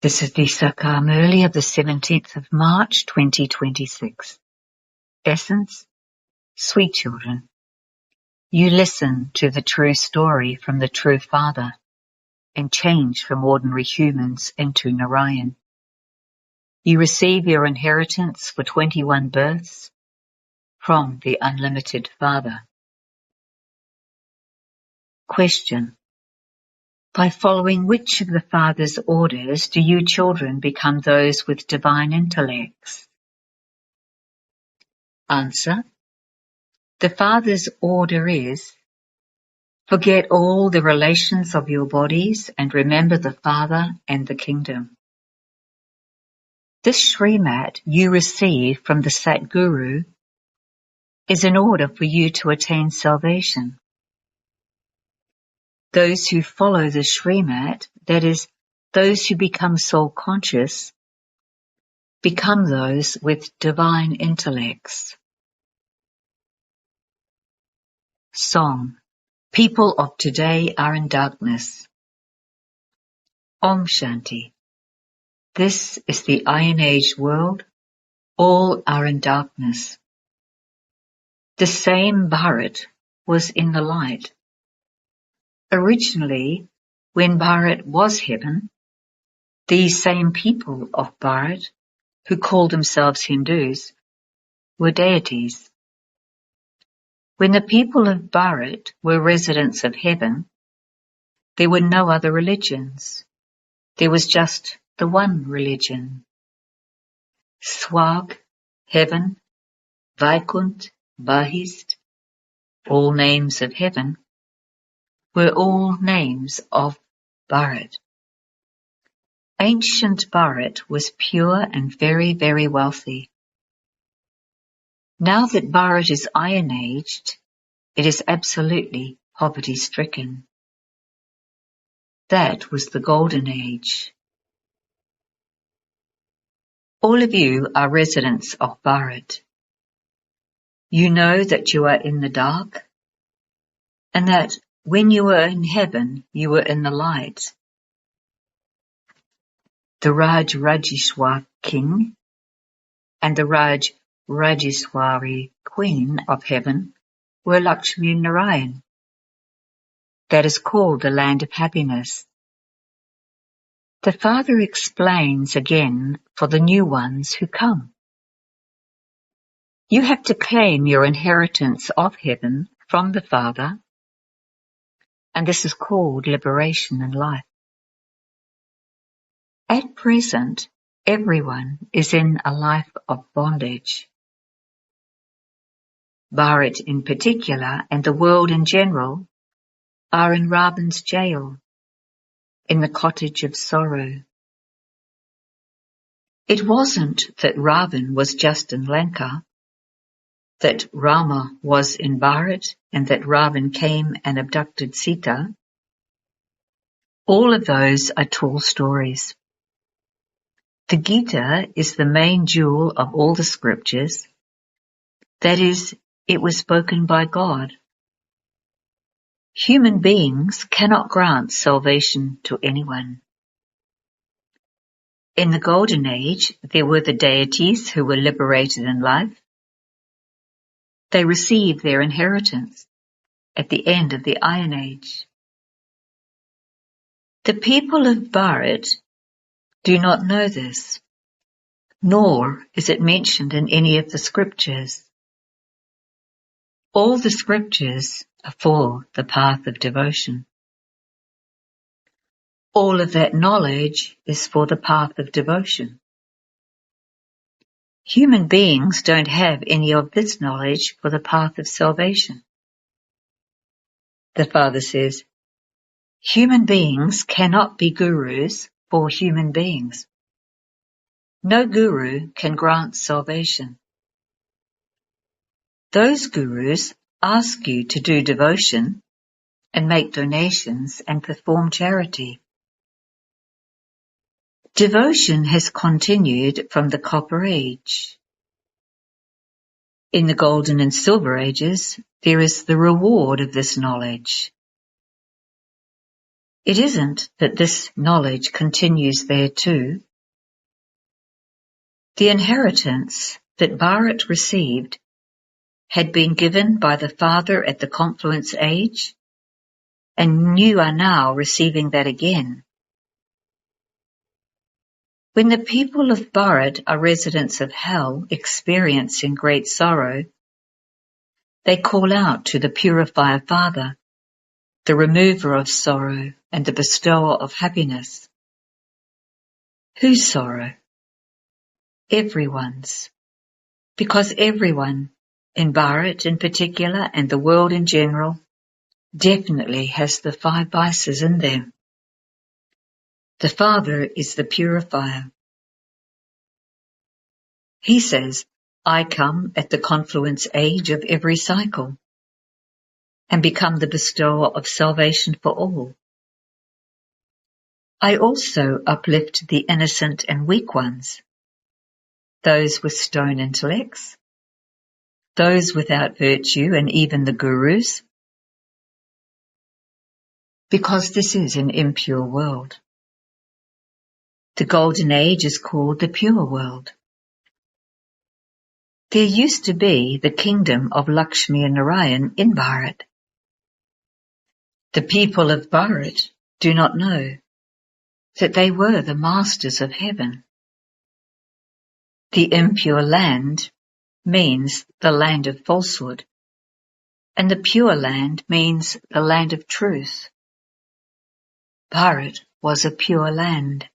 This is the English Murli of the 17th of March 2026. Essence, sweet children, you listen to the true story from the true Father and change from ordinary humans into Narayan. You receive your inheritance for 21 births from the unlimited Father. Question: by following which of the Father's orders do you children become those with divine intellects? Answer: the Father's order is, forget all the relations of your bodies and remember the Father and the kingdom. This Srimat you receive from the Satguru is in order for you to attain salvation. Those who follow the Srimat, that is, those who become soul-conscious, become those with divine intellects. Song: people of today are in darkness. Om Shanti. This is the Iron Age world. All are in darkness. The same Bharat was in the light. Originally, when Bharat was heaven, these same people of Bharat, who called themselves Hindus, were deities. When the people of Bharat were residents of heaven, there were no other religions. There was just the one religion. Swag, heaven, Vaikunt, Bahist, all names of heaven, were all names of Bharat. Ancient Bharat was pure and very, very wealthy. Now that Bharat is iron-aged, it is absolutely poverty-stricken. That was the Golden Age. All of you are residents of Bharat. You know that you are in the dark, and that when you were in heaven, you were in the light. The Rajeshwar king and the Rajeshwari queen of heaven were Lakshmi and Narayan. That is called the land of happiness. The Father explains again for the new ones who come. You have to claim your inheritance of heaven from the Father, and this is called liberation in life. At present, everyone is in a life of bondage. Bharat in particular, and the world in general, are in Ravan's jail, in the cottage of sorrow. It wasn't that Ravan was just in Lanka, that Rama was in Bharat, and that Ravan came and abducted Sita. All of those are tall stories. The Gita is the main jewel of all the scriptures. That is, it was spoken by God. Human beings cannot grant salvation to anyone. In the Golden Age, there were the deities who were liberated in life. They received their inheritance at the end of the Iron Age. The people of Bharat do not know this, nor is it mentioned in any of the scriptures. All the scriptures are for the path of devotion. All of that knowledge is for the path of devotion. Human beings don't have any of this knowledge for the path of salvation. The Father says, human beings cannot be gurus for human beings. No guru can grant salvation. Those gurus ask you to do devotion and make donations and perform charity. Devotion has continued from the Copper Age. In the Golden and Silver Ages, there is the reward of this knowledge. It isn't that this knowledge continues there too. The inheritance that Bharat received had been given by the Father at the confluence age, and you are now receiving that again. When the people of Bharat are residents of hell, experiencing great sorrow, they call out to the Purifier Father, the remover of sorrow and the bestower of happiness. Whose sorrow? Everyone's. Because everyone, in Bharat in particular and the world in general, definitely has the 5 vices in them. The Father is the purifier. He says, I come at the confluence age of every cycle and become the bestower of salvation for all. I also uplift the innocent and weak ones, those with stone intellects, those without virtue, and even the gurus, because this is an impure world. The golden age is called the pure world. There used to be the kingdom of Lakshmi and Narayan in Bharat. The people of Bharat do not know that they were the masters of heaven. The impure land means the land of falsehood, and the pure land means the land of truth. Bharat was a pure land.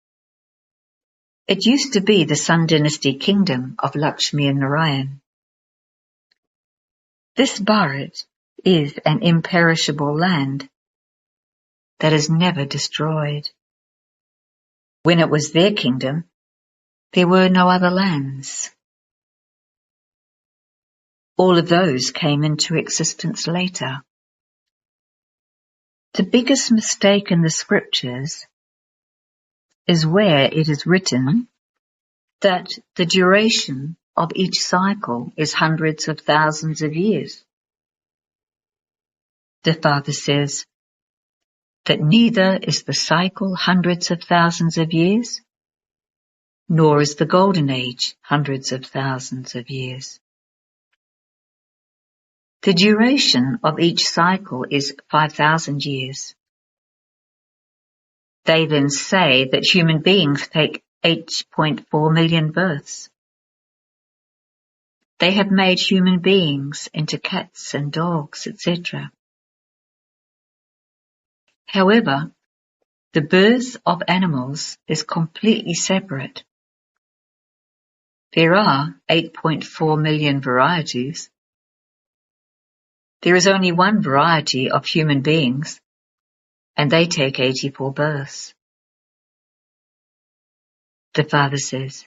It used to be the Sun Dynasty kingdom of Lakshmi and Narayan. This Bharat is an imperishable land that is never destroyed. When it was their kingdom, there were no other lands. All of those came into existence later. The biggest mistake in the scriptures is where it is written that the duration of each cycle is hundreds of thousands of years. The Father says that neither is the cycle hundreds of thousands of years, nor is the golden age hundreds of thousands of years. The duration of each cycle is 5,000 years. They then say that human beings take 8.4 million births. They have made human beings into cats and dogs, etc. However, the birth of animals is completely separate. There are 8.4 million varieties. There is only one variety of human beings, and they take 84 births. The Father says,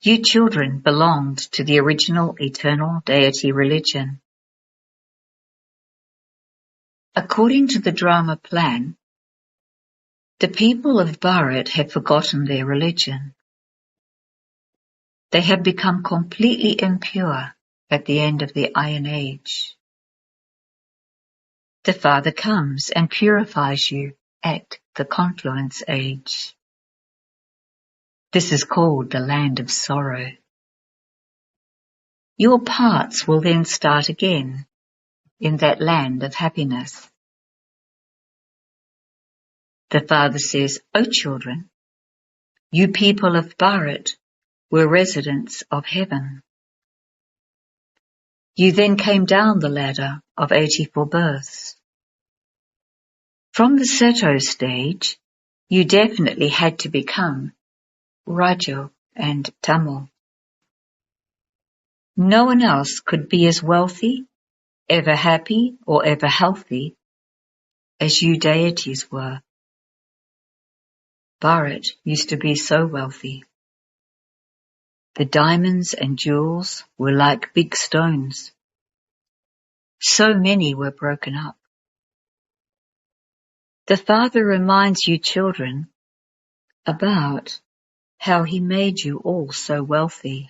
you children belonged to the original eternal deity religion. According to the drama plan, the people of Bharat have forgotten their religion. They have become completely impure at the end of the Iron Age. The Father comes and purifies you at the confluence age. This is called the land of sorrow. Your parts will then start again in that land of happiness. The Father says, O children, you people of Bharat were residents of heaven. You then came down the ladder of 84 births. From the Seto stage, you definitely had to become Rajo and Tamil. No one else could be as wealthy, ever happy, or ever healthy as you deities were. Bharat used to be so wealthy. The diamonds and jewels were like big stones. So many were broken up. The Father reminds you children about how he made you all so wealthy.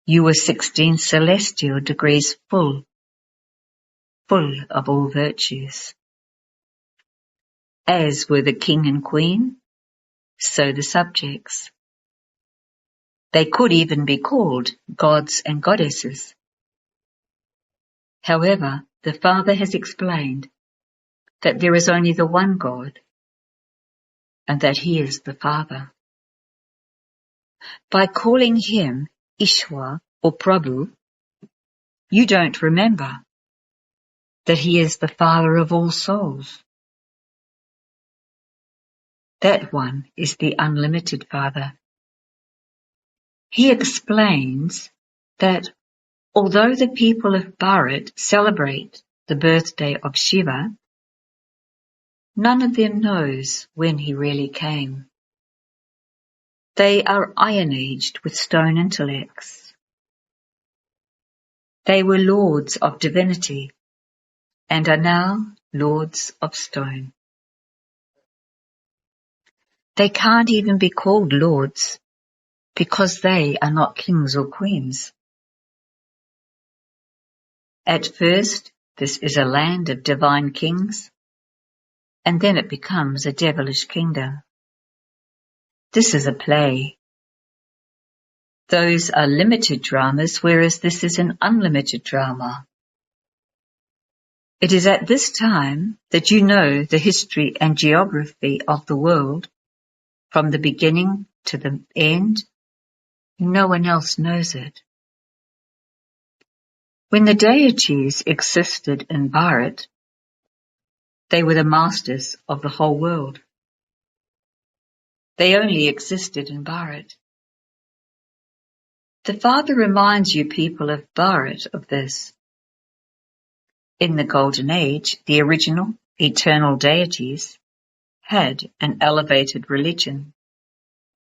You were 16 celestial degrees full of all virtues. As were the king and queen, so the subjects. They could even be called gods and goddesses. However, the Father has explained that there is only the one God, and that He is the Father. By calling Him Ishwar or Prabhu, you don't remember that He is the Father of all souls. That one is the unlimited Father. He explains that although the people of Bharat celebrate the birthday of Shiva, none of them knows when he really came. They are iron-aged with stone intellects. They were lords of divinity and are now lords of stone. They can't even be called lords because they are not kings or queens. At first, this is a land of divine kings, and then it becomes a devilish kingdom. This is a play. Those are limited dramas, whereas this is an unlimited drama. It is at this time that you know the history and geography of the world, from the beginning to the end. No one else knows it. When the deities existed in Bharat, they were the masters of the whole world. They only existed in Bharat. The Father reminds you people of Bharat of this. In the Golden Age, the original, eternal deities had an elevated religion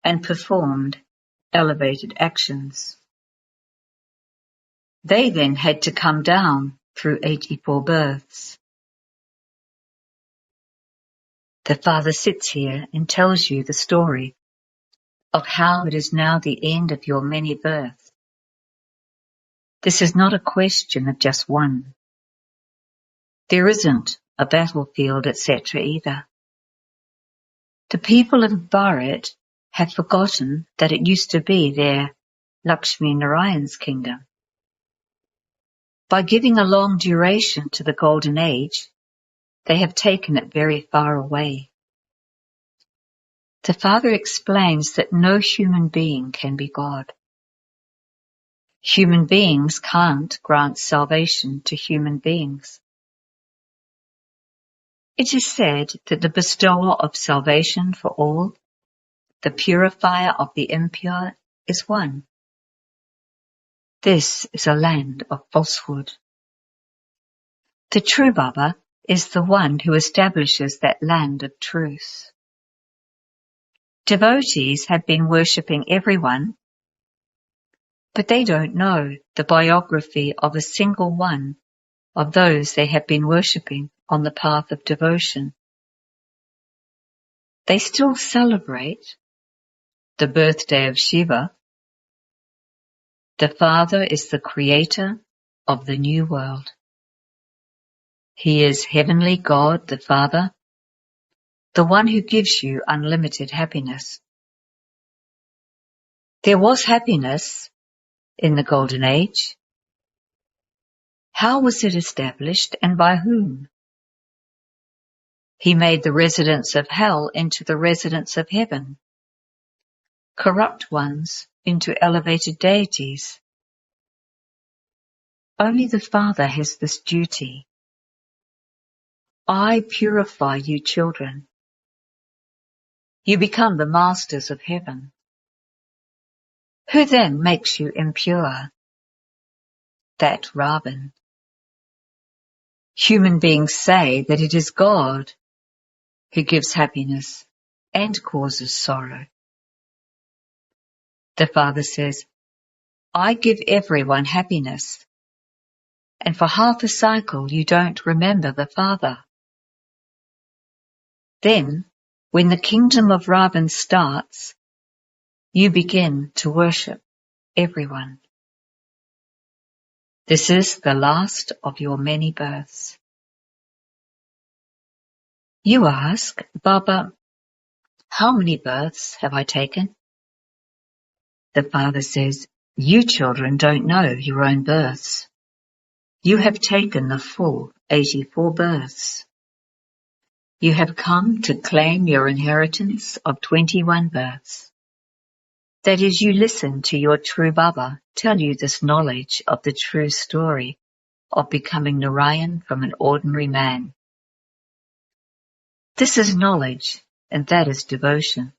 and performed elevated actions. They then had to come down through 84 births. The Father sits here and tells you the story of how it is now the end of your many births. This is not a question of just one. There isn't a battlefield, etc. either. The people of Bharat have forgotten that it used to be their Lakshmi Narayan's kingdom. By giving a long duration to the Golden Age, they have taken it very far away. The Father explains that no human being can be God. Human beings can't grant salvation to human beings. It is said that the bestower of salvation for all, the purifier of the impure, is one. This is a land of falsehood. The true Baba is the one who establishes that land of truth. Devotees have been worshipping everyone, but they don't know the biography of a single one of those they have been worshipping on the path of devotion. They still celebrate the birthday of Shiva. The Father is the creator of the new world. He is Heavenly God, the Father, the one who gives you unlimited happiness. There was happiness in the Golden Age. How was it established and by whom? He made the residents of hell into the residents of heaven, corrupt ones into elevated deities. Only the Father has this duty. I purify you children. You become the masters of heaven. Who then makes you impure? That Ravan. Human beings say that it is God who gives happiness and causes sorrow. The Father says, I give everyone happiness, and for half a cycle you don't remember the Father. Then, when the kingdom of Ravan starts, you begin to worship everyone. This is the last of your many births. You ask, Baba, how many births have I taken? The father says, you children don't know your own births. You have taken the full 84 births. You have come to claim your inheritance of 21 births. That is, you listen to your true Baba tell you this knowledge of the true story of becoming Narayan from an ordinary man. This is knowledge, and that is devotion.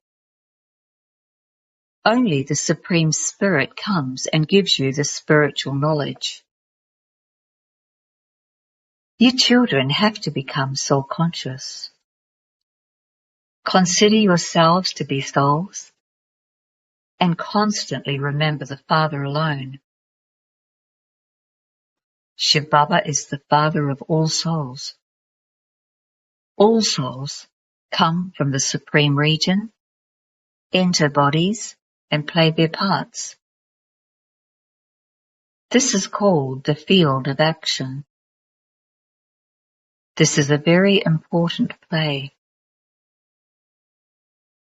Only the Supreme Spirit comes and gives you the spiritual knowledge. You children have to become soul-conscious. Consider yourselves to be souls, and constantly remember the Father alone. Shiv Baba is the Father of all souls. All souls come from the Supreme Region, enter bodies, and play their parts. This is called the field of action. This is a very important play.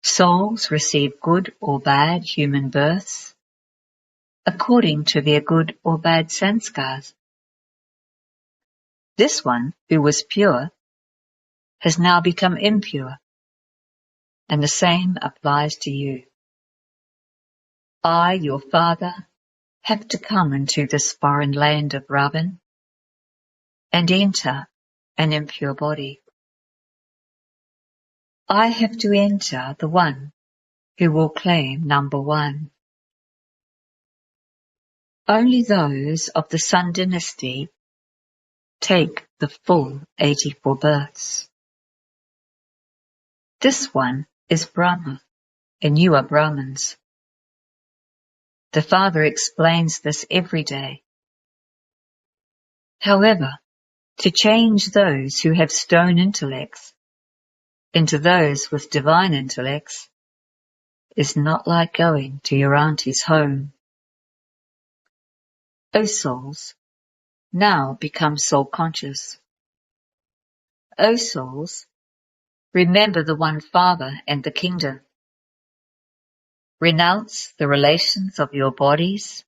Souls receive good or bad human births according to their good or bad sanskars. This one, who was pure, has now become impure, and the same applies to you. I, your father, have to come into this foreign land of Ravan and enter an impure body. I have to enter the one who will claim number one. Only those of the Sun dynasty take the full 84 births. This one is Brahma, and you are Brahmins. The Father explains this every day. However, to change those who have stone intellects into those with divine intellects is not like going to your auntie's home. O souls, now become soul-conscious. O souls, remember the one Father and the kingdom. Renounce the relations of your bodies,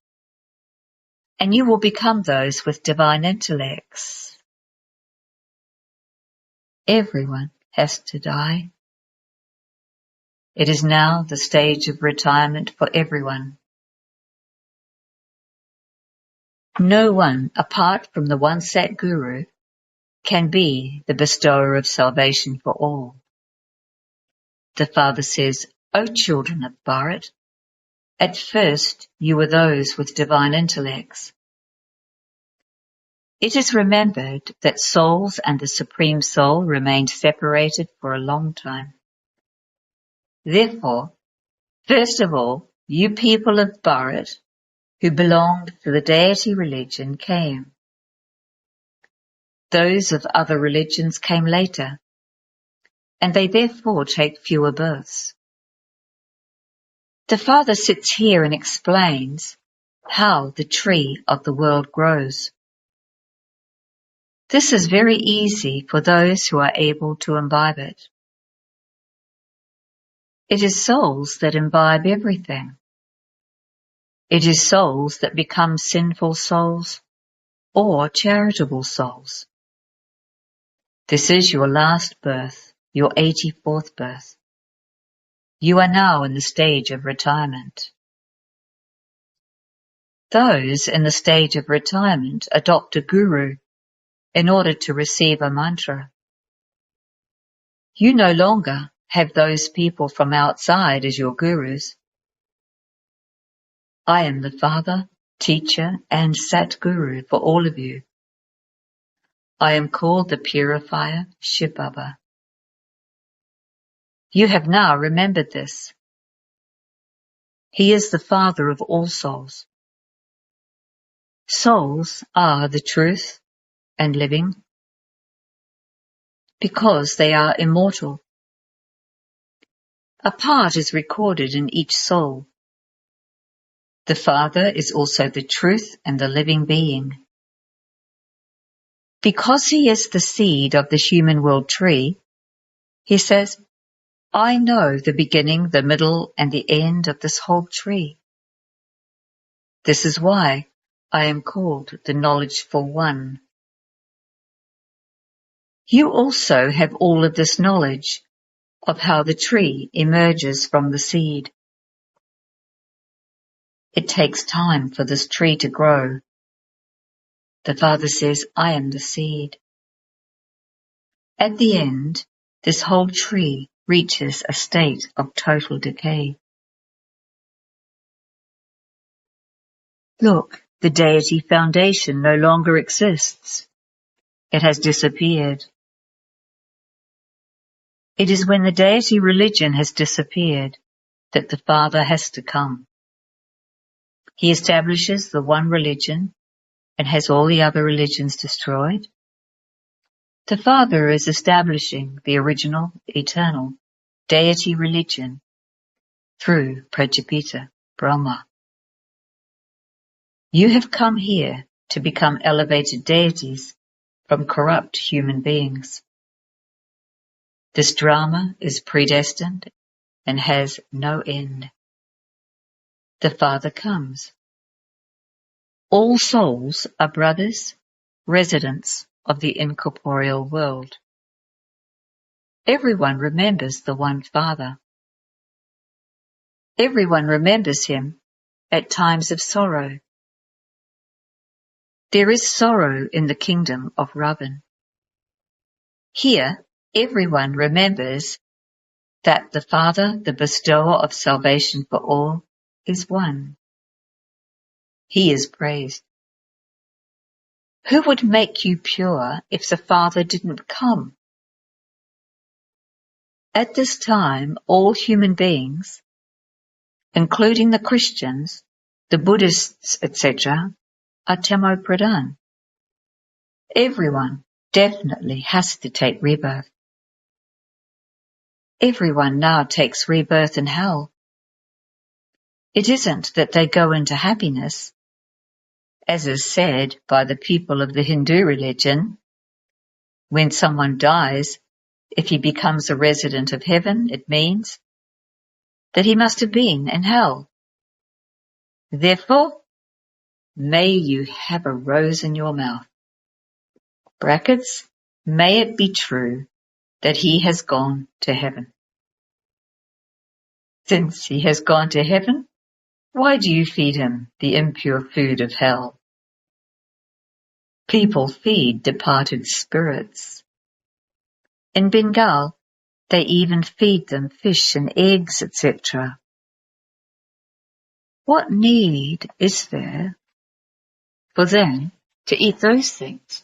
and you will become those with divine intellects. Everyone has to die. It is now the stage of retirement for everyone. No one, apart from the one Sat Guru, can be the bestower of salvation for all. The Father says, O children of Bharat, at first you were those with divine intellects. It is remembered that souls and the Supreme Soul remained separated for a long time. Therefore, first of all, you people of Bharat, who belonged to the deity religion, came. Those of other religions came later, and they therefore take fewer births. The Father sits here and explains how the tree of the world grows. This is very easy for those who are able to imbibe it. It is souls that imbibe everything. It is souls that become sinful souls or charitable souls. This is your last birth, your 84th birth. You are now in the stage of retirement. Those in the stage of retirement adopt a guru in order to receive a mantra. You no longer have those people from outside as your gurus. I am the Father, Teacher, and Sat Guru for all of you. I am called the Purifier, Shiv Baba. You have now remembered this. He is the Father of all souls. Souls are the truth and living because they are immortal. A part is recorded in each soul. The Father is also the truth and the living being. Because he is the seed of the human world tree, He says, I know the beginning, the middle, and the end of this whole tree. This is why I am called the Knowledgeful One. You also have all of this knowledge of how the tree emerges from the seed. It takes time for this tree to grow. The Father says, I am the seed. At the end, this whole tree reaches a state of total decay. Look, the deity foundation no longer exists. It has disappeared. It is when the deity religion has disappeared that the Father has to come. He establishes the one religion and has all the other religions destroyed. The Father is establishing the original, eternal, deity religion through Prajapita, Brahma. You have come here to become elevated deities from corrupt human beings. This drama is predestined and has no end. The Father comes. All souls are brothers, residents of the incorporeal world. Everyone remembers the one Father. Everyone remembers him at times of sorrow. There is sorrow in the kingdom of Ravan. Here, everyone remembers that the Father, the bestower of salvation for all, is one. He is praised. Who would make you pure if the Father didn't come? At this time, all human beings, including the Christians, the Buddhists, etc., are Tamo Pradhan. Everyone definitely has to take rebirth. Everyone now takes rebirth in hell. It isn't that they go into happiness. As is said by the people of the Hindu religion, when someone dies, if he becomes a resident of heaven, it means that he must have been in hell. Therefore, may you have a rose in your mouth. Brackets, may it be true that he has gone to heaven. Since he has gone to heaven, why do you feed him the impure food of hell? People feed departed spirits. In Bengal, they even feed them fish and eggs, etc. What need is there for them to eat those things?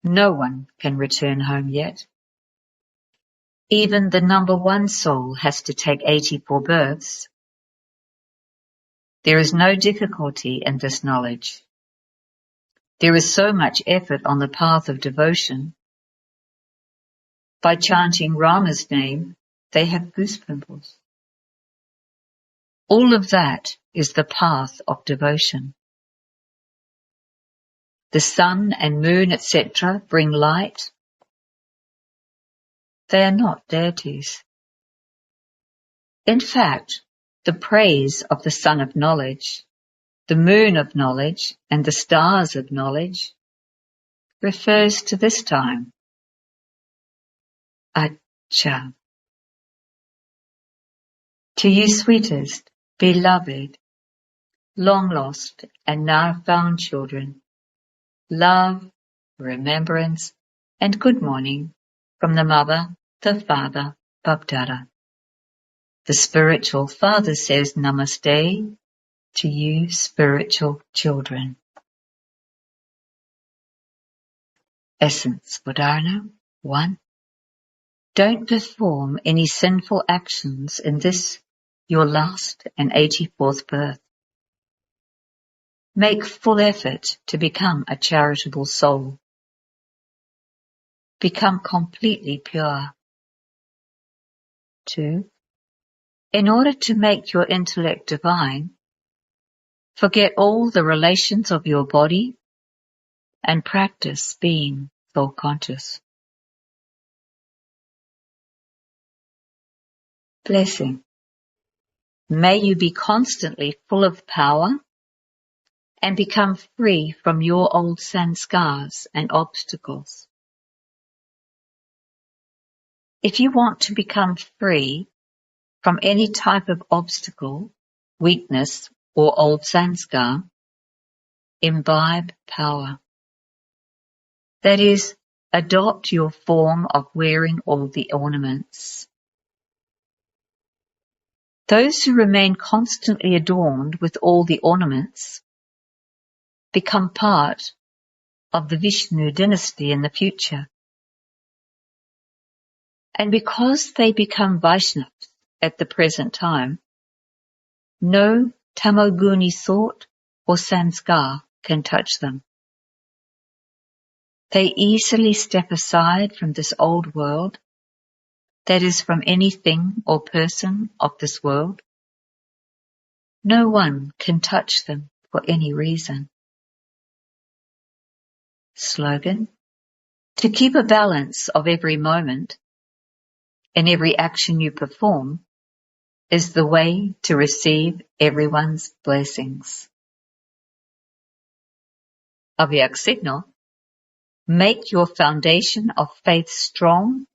No one can return home yet. Even the number one soul has to take 84 births. There is no difficulty in this knowledge. There is so much effort on the path of devotion. By chanting Rama's name, they have goose pimples. All of that is the path of devotion. The sun and moon, etc., bring light. They are not deities. In fact, the praise of the sun of knowledge, the moon of knowledge, and the stars of knowledge refers to this time. Acha. To you, sweetest, beloved, long lost and now found children, love, remembrance, and good morning from the Mother, the Father, Bapdada. The spiritual Father says Namaste to you, spiritual children. Essence Udharana 1. Don't perform any sinful actions in this, your last and 84th birth. Make full effort to become a charitable soul. Become completely pure. 2. In order to make your intellect divine, forget all the relations of your body and practice being soul conscious. Blessing. May you be constantly full of power and become free from your old sanskars and obstacles. If you want to become free from any type of obstacle, weakness, or old sanskar, imbibe power. That is, adopt your form of wearing all the ornaments. Those who remain constantly adorned with all the ornaments become part of the Vishnu dynasty in the future. And because they become Vaishnavas at the present time, no tamoguni thought or sanskar can touch them. They easily step aside from this old world, that is, from anything or person of this world. No one can touch them for any reason. Slogan: to keep a balance of every moment and every action you perform is the way to receive everyone's blessings. Avyak signal: make your foundation of faith strong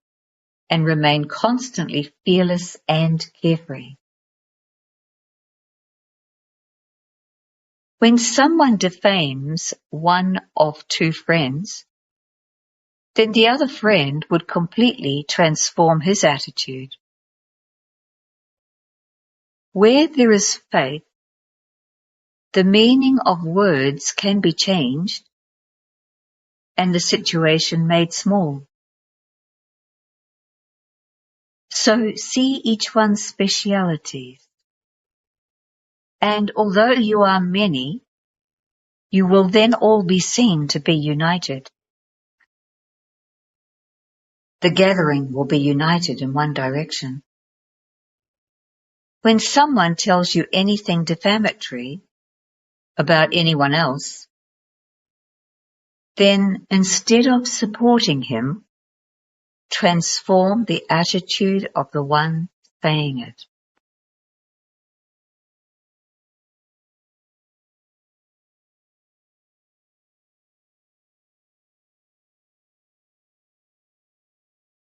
and remain constantly fearless and carefree. When someone defames one of two friends, then the other friend would completely transform his attitude. Where there is faith, the meaning of words can be changed and the situation made small. So see each one's specialities. And although you are many, you will then all be seen to be united. The gathering will be united in one direction. When someone tells you anything defamatory about anyone else, then instead of supporting him, transform the attitude of the one saying it.